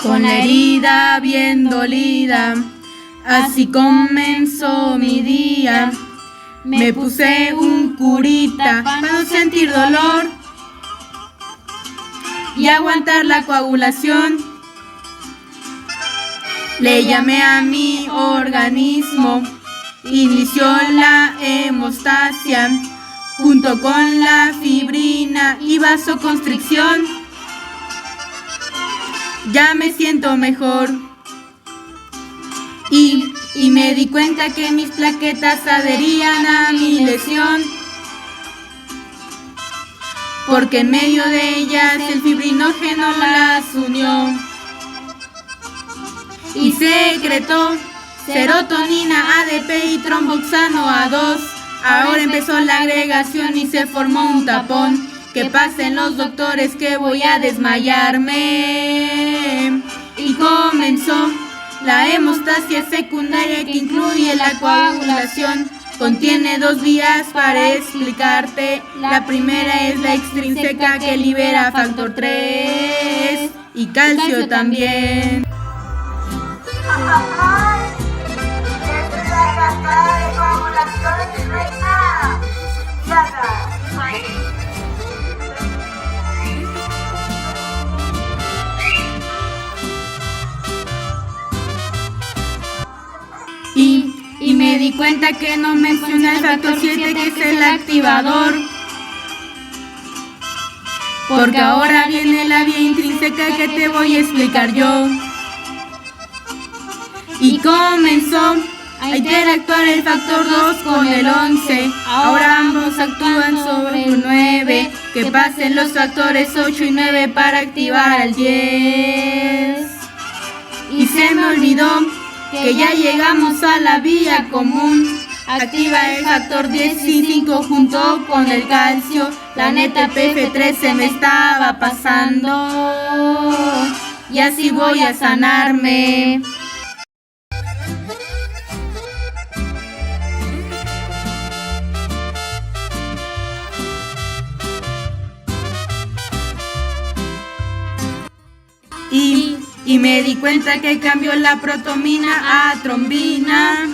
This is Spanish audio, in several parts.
con la herida bien dolida. Así comenzó mi día. Me puse un curita para no sentir dolor y aguantar la coagulación. Le llamé a mi organismo, inició la hemostasia, junto con la fibrina y vasoconstricción. Ya me siento mejor y me di cuenta que mis plaquetas adherían a mi lesión, porque en medio de ellas el fibrinógeno las unió y secretó serotonina, ADP y tromboxano A2. Ahora empezó la agregación y se formó un tapón. Que pasen los doctores que voy a desmayarme. Y comenzó la hemostasia secundaria, que incluye la coagulación. Contiene 2 vías para explicarte. La primera es la extrínseca, que libera factor 3 y calcio también. Y me di cuenta que no menciona el factor 7, que es el activador, porque ahora viene la vía intrínseca que te voy a explicar yo. Y comenzó a interactuar el factor 2 con el 11. Ahora ambos actúan sobre el 9. Que pasen los factores 8 y 9 para activar al 10. Y se me olvidó que ya llegamos a la vía común. Activa el factor 15 junto con el calcio. La neta PF3 se me estaba pasando y así voy a sanarme. Y me di cuenta que cambió la protomina a trombina,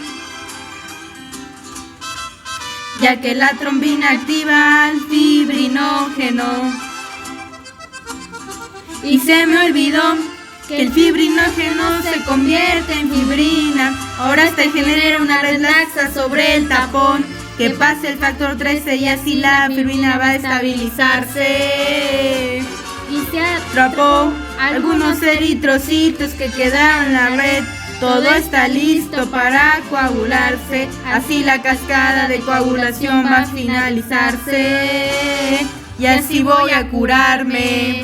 ya que la trombina activa al fibrinógeno. Y se me olvidó que el fibrinógeno se convierte en fibrina. Ahora hasta genera una red laxa sobre el tapón. Que pase el factor 13 y así la fibrina va a estabilizarse. Y se atrapó algunos eritrocitos que quedaron en la red. Todo está listo para coagularse. Así la cascada de coagulación va a finalizarse. Y así voy a curarme.